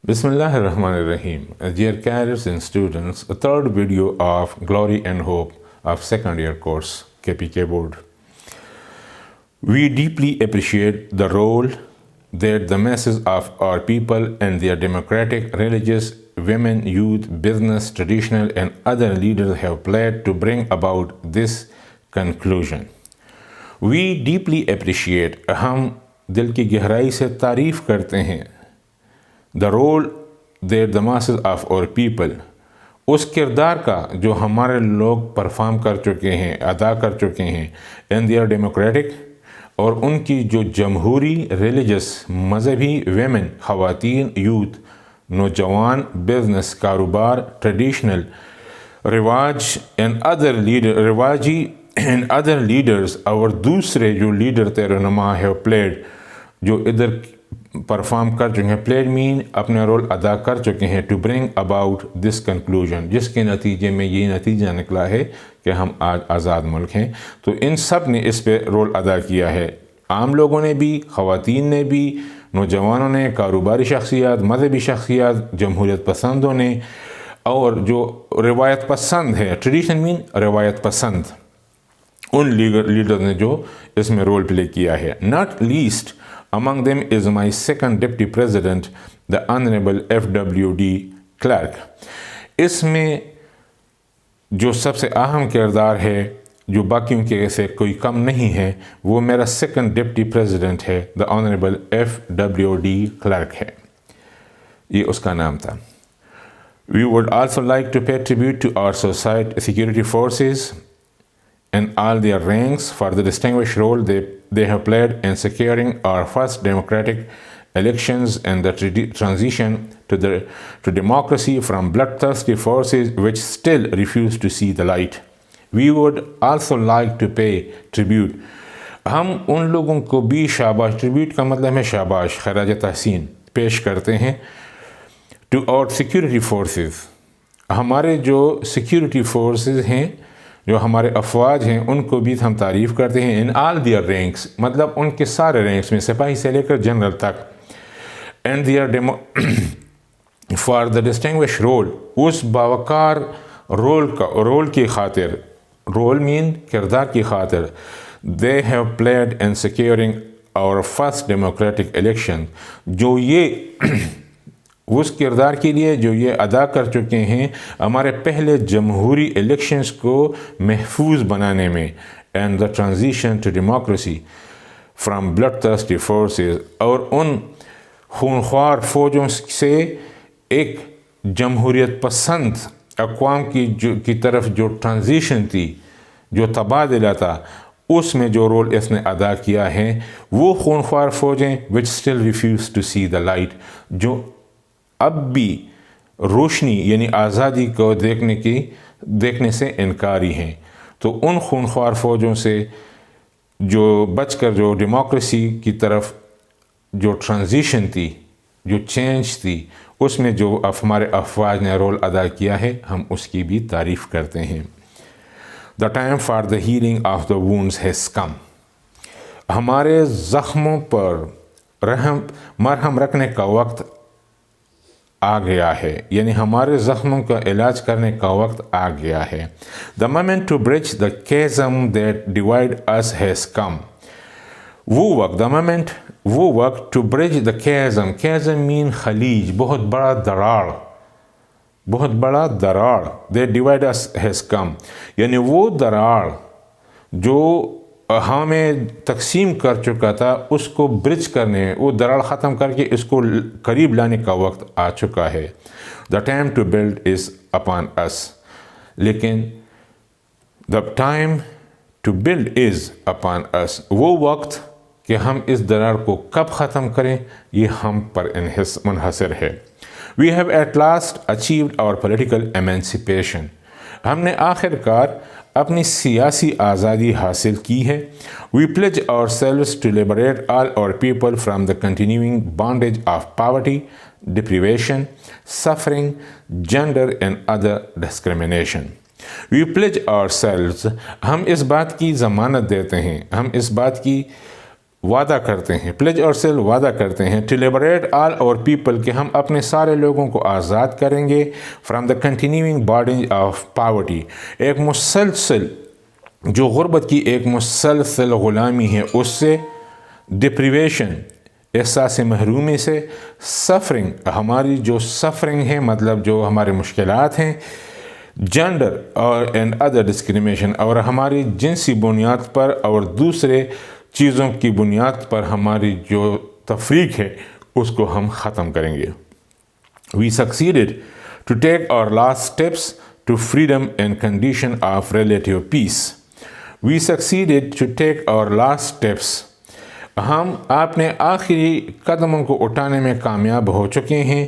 Bismillah ar-Rahman ar-Rahim. Dear cadets and students, a third video of Glory and Hope of second year course, KPK Board. We deeply appreciate the role that the masses of our people and their democratic, religious, women, youth, business, traditional and other leaders have played to bring about this conclusion. We deeply appreciate, ہم دل کی گہرائی سے تعریف کرتے ہیں the role that the masses of our people, اس کردار کا جو ہمارے لوگ پرفارم کر چکے ہیں، ادا کر چکے ہیں and they are democratic، اور ان کی جو جمہوری، ریلیجس، مذہبی، ویمن، خواتین، یوتھ، نوجوان، بزنس، کاروبار، ٹریڈیشنل، رواج and other leader رواجی and other leaders، اور دوسرے جو لیڈر تھے رہنما have played، جو ادھر پرفارم کر چکے ہیں، پلیڈ مین اپنا رول ادا کر چکے ہیں to bring about this conclusion, جس کے نتیجے میں یہ نتیجہ نکلا ہے کہ ہم آج آزاد ملک ہیں۔ تو ان سب نے اس پہ رول ادا کیا ہے، عام لوگوں نے بھی، خواتین نے بھی، نوجوانوں نے، کاروباری شخصیات، مذہبی شخصیات، جمہوریت پسندوں نے، اور جو روایت پسند ہے، ٹریڈیشن مین روایت پسند، ان لیڈر نے جو اس میں رول پلے کیا ہے۔ Not least among them is my second deputy president, the honorable FWD Clark۔ اس میں جو سب سے اہم کردار ہے، جو باقیوں کے سے کوئی کم نہیں ہے، وہ میرا سیکنڈ ڈپٹی پریزیڈنٹ ہے، the honorable FWD Clark ہے، یہ اس کا نام تھا۔ We would also like to pay tribute to our security forces and all their ranks for the distinguished role they have played in securing our first democratic elections and the transition to democracy from bloodthirsty forces which still refuse to see the light. We would also like to pay tribute۔ ہم ان لوگوں کو بھی شاباش، tribute کا مطلب ہے شاباش، خراج تحسین پیش کرتے ہیں to our security forces، ہمارے جو سیکیورٹی فورسز ہیں، جو ہمارے افواج ہیں، ان کو بھی ہم تعریف کرتے ہیں in all their ranks، مطلب ان کے سارے رینکس میں، سپاہی سے لے کر جنرل تک، and their for the distinguished role، اس باوقار رول کی خاطر، رول مین کردار کی خاطر they have played in securing our first democratic election، جو یہ اس کردار کے لیے جو یہ ادا کر چکے ہیں ہمارے پہلے جمہوری الیکشنز کو محفوظ بنانے میں and the transition to democracy from bloodthirsty forces، اور ان خونخوار فوجوں سے ایک جمہوریت پسند اقوام کی طرف جو ٹرانزیشن تھی، جو تبادلہ تھا، اس میں جو رول اس نے ادا کیا ہے، وہ خونخوار فوجیں which still refuse to see the light، جو اب بھی روشنی یعنی آزادی کو دیکھنے سے انکاری ہیں۔ تو ان خونخوار فوجوں سے جو بچ کر جو ڈیموکریسی کی طرف جو ٹرانزیشن تھی، جو چینج تھی، اس میں جو ہمارے افواج نے رول ادا کیا ہے، ہم اس کی بھی تعریف کرتے ہیں۔ The time for the healing of the wounds has come، ہمارے زخموں پر مرہم رکھنے کا وقت آ گیا ہے، یعنی ہمارے زخموں کا علاج کرنے کا وقت آ گیا ہے۔ The moment to bridge the chasm that divide us has come، وہ وقت to bridge the chasm mean خلیج، بہت بڑا دراڑ that divide us has come، یعنی وہ دراڑ جو ہمیں تقسیم کر چکا تھا، اس کو برج کرنے، وہ دراڑ ختم کر کے اس کو قریب لانے کا وقت آ چکا ہے۔ The time to build is upon us، لیکن the time to build is upon us، وہ وقت کہ ہم اس دراڑ کو کب ختم کریں، یہ ہم پر منحصر ہے۔ We have at last achieved our political emancipation، ہم نے آخر کار اپنی سیاسی آزادی حاصل کی ہے۔ We pledge ourselves to liberate all our people from the continuing bondage of poverty, deprivation, suffering, gender and other discrimination۔ We pledge ourselves، ہم اس بات کی ضمانت دیتے ہیں، ہم اس بات کی وعدہ کرتے ہیں، پلیج اور سیل وعدہ کرتے ہیں ٹو لیبریٹ آل اور پیپل کہ ہم اپنے سارے لوگوں کو آزاد کریں گے from the continuing burdening of poverty, ایک مسلسل جو غربت کی ایک مسلسل غلامی ہے اس سے، ڈپریویشن احساس محرومی سے، سفرنگ ہماری جو سفرنگ ہے مطلب جو ہمارے مشکلات ہیں، جینڈر اور اینڈ ادر ڈسکریمنیشن اور ہماری جنسی بنیاد پر اور دوسرے چیزوں کی بنیاد پر ہماری جو تفریق ہے اس کو ہم ختم کریں گے۔ We succeeded to take our last steps to freedom and condition of relative peace. We succeeded to take our last steps. ہم اپنے آخری قدموں کو اٹھانے میں کامیاب ہو چکے ہیں۔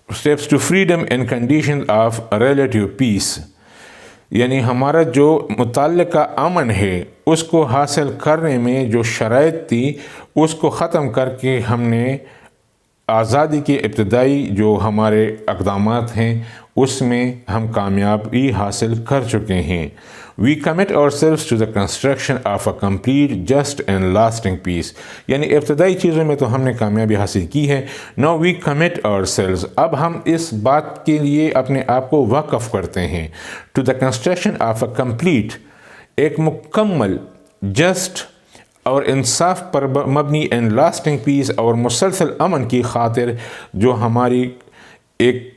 Steps to freedom and condition of relative peace. یعنی ہمارا جو متعلقہ امن ہے اس کو حاصل کرنے میں جو شرائط تھی اس کو ختم کر کے ہم نے آزادی کے ابتدائی جو ہمارے اقدامات ہیں اس میں ہم کامیابی حاصل کر چکے ہیں۔ We commit ourselves to the construction of a complete, just and lasting peace. یعنی ابتدائی چیزوں میں تو ہم نے کامیابی حاصل کی ہے۔ Now we commit ourselves. اب ہم اس بات کے لیے اپنے آپ کو وقف کرتے ہیں to the construction of a complete، ایک مکمل، just اور انصاف پر مبنی اینڈ لاسٹنگ پیس اور مسلسل امن کی خاطر جو ہماری ایک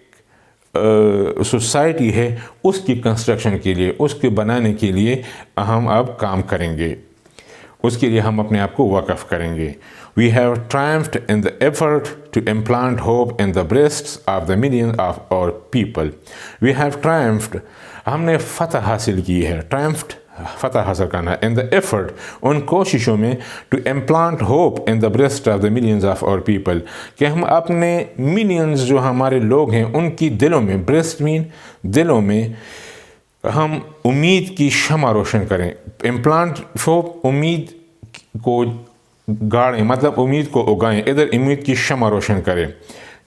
سوسائٹی ہے اس کی کنسٹرکشن کے لیے، اس کے بنانے کے لیے ہم اب کام کریں گے، اس کے لیے ہم اپنے آپ کو وقف کریں گے۔ We have triumphed in the effort to implant hope in the breasts of the millions of our people. We have triumphed، ہم نے فتح حاصل کی ہے، triumphed فتح حاصل کرنا ہے، in the effort ان کوششوں میں to implant hope in the breast of the millions of our people کہ ہم اپنے ملینز جو ہمارے لوگ ہیں ان کی دلوں میں، breast mean دلوں میں ہم امید کی شمع روشن کریں۔ implant hope امید کو گاڑیں مطلب امید کو اگائیں، ادھر امید کی شمع روشن کریں۔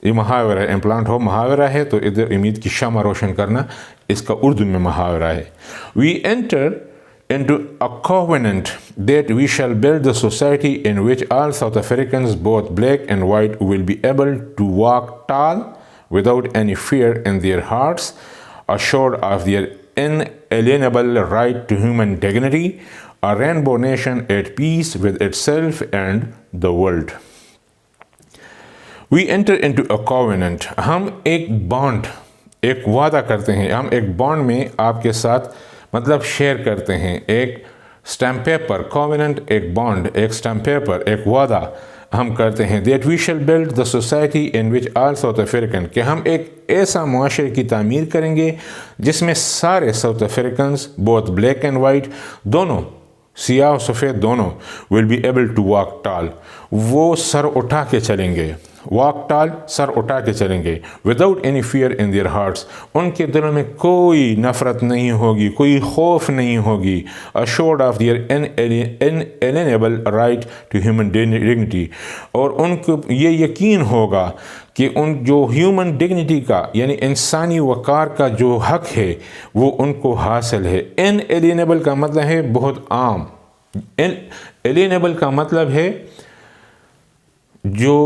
یہ محاورہ ہے، امپلانٹ ہو محاورہ ہے تو ادھر امید کی شمع روشن کرنا اس کا اردو میں محاورہ ہے۔ We enter into a covenant that we shall build the society in which all South Africans, both black and white, will be able to walk tall without any fear in their hearts, assured of their inalienable right to human dignity, a rainbow nation at peace with itself and the world. We enter into a covenant. ہم ایک bond, ایک وعدہ کرتے ہیں، ہم ایک bond میں آپ کے ساتھ مطلب شیئر کرتے ہیں، ایک اسٹیمپ پیپر، کووننٹ ایک بانڈ، ایک اسٹیمپ پیپر، ایک وعدہ ہم کرتے ہیں that we shall build the society in which all South African کہ ہم ایک ایسا معاشرے کی تعمیر کریں گے جس میں سارے south Africans both black and white دونوں سیاہ و سفید دونوں will be able to walk tall، وہ سر اٹھا کے چلیں گے، walk tall سر اٹھا کے چلیں گے without any fear in their hearts، ان کے دلوں میں کوئی نفرت نہیں ہوگی، کوئی خوف نہیں ہوگی، assured of their inalienable right to human dignity، اور ان کو یہ یقین ہوگا کہ ان جو ہیومن ڈگنیٹی کا یعنی انسانی وقار کا جو حق ہے وہ ان کو حاصل ہے۔ inalienable کا مطلب ہے بہت عام، inalienable کا مطلب ہے جو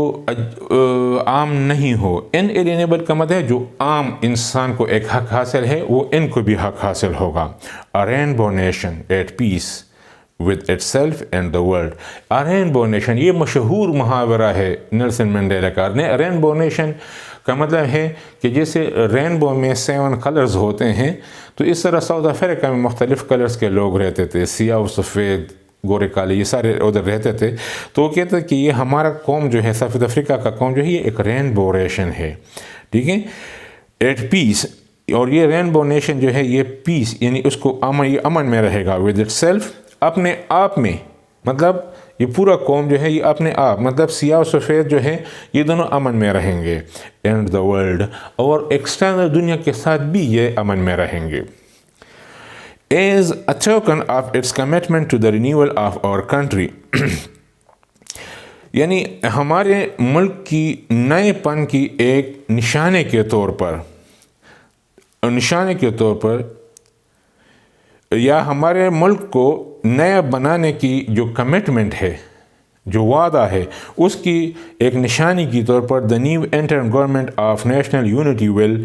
عام نہیں ہو، inalienable کا مطلب ہے جو عام انسان کو ایک حق حاصل ہے وہ ان کو بھی حق حاصل ہوگا۔ A rainbow nation at peace with itself and the world. A rainbow nation یہ مشہور محاورہ ہے نیلسن منڈیلا کا۔ رینبو نیشن کا مطلب ہے کہ جیسے رینبو میں 7 کلرز ہوتے ہیں تو اس طرح ساؤتھ افریقہ میں مختلف کلرز کے لوگ رہتے تھے، سیاہ و سفید، گورے کالے، یہ سارے ادھر رہتے تھے، تو وہ کہتے ہیں کہ یہ ہمارا قوم جو ہے ساؤتھ افریقہ کا قوم جو ہے یہ ایک رینبو نیشن ہے، ٹھیک ہے، ایٹ پیس، اور یہ رینبو نیشن جو ہے یہ پیس یعنی اس کو یہ امن میں رہے گا، ود اٹ سیلف اپنے آپ میں، مطلب یہ پورا قوم جو ہے یہ اپنے آپ مطلب سیاہ و سفید جو ہے یہ دونوں امن میں رہیں گے، اینڈ دا ورلڈ، اور ایکسٹرنل دنیا کے ساتھ بھی یہ امن میں رہیں گے۔ As a token of its commitment to the renewal of our country یعنی ہمارے ملک کی نئے پن کی ایک نشانے کے طور پر یا ہمارے ملک کو نیا بنانے کی جو کمٹمنٹ ہے، جو وعدہ ہے اس کی ایک نشانی کے طور پر the new interim government of national unity will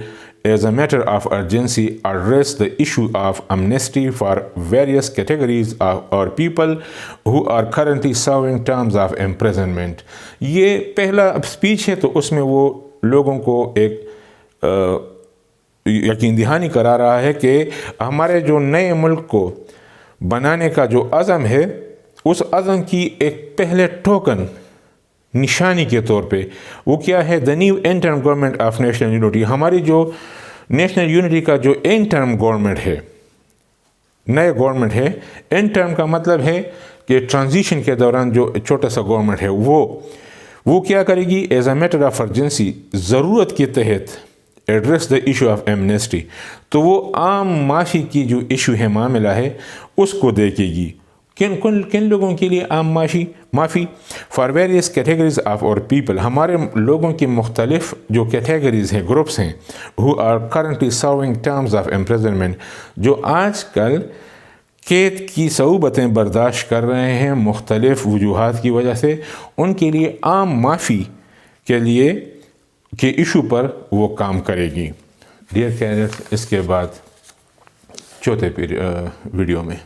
as a matter of urgency address the issue of amnesty for various categories or people who are currently serving terms of imprisonment. یہ پہلا اسپیچ ہے تو اس میں وہ لوگوں کو ایک یقین دہانی کرا رہا ہے کہ ہمارے جو نئے ملک کو بنانے کا جو عزم ہے اس عزم کی ایک پہلے ٹوکن نشانی کے طور پہ وہ کیا ہے the new interim government of national unity. ہماری جو نیشنل یونٹی کا جو انٹرم گورنمنٹ ہے نئے گورنمنٹ ہے انٹرم کا مطلب ہے کہ ٹرانزیشن کے دوران جو چھوٹا سا گورنمنٹ ہے وہ کیا کرے گی as a matter of urgency ضرورت کے تحت address the issue of Amnesty. تو وہ عام معافی کی جو ایشو ہے معاملہ ہے اس کو دیکھے گی. کن لوگوں کے لیے عام معافی فار ویریس کیٹیگریز آف اور پیپل ہمارے لوگوں کی مختلف جو کیٹیگریز ہیں گروپس ہیں who are currently serving terms of imprisonment جو آج کل قید کی صعوبتیں برداشت کر رہے ہیں مختلف وجوہات کی وجہ سے ان کے لیے عام معافی کے لیے کے ایشو پر وہ کام کرے گی. ڈیئر کینڈیڈیٹس اس کے بعد چوتھے ویڈیو میں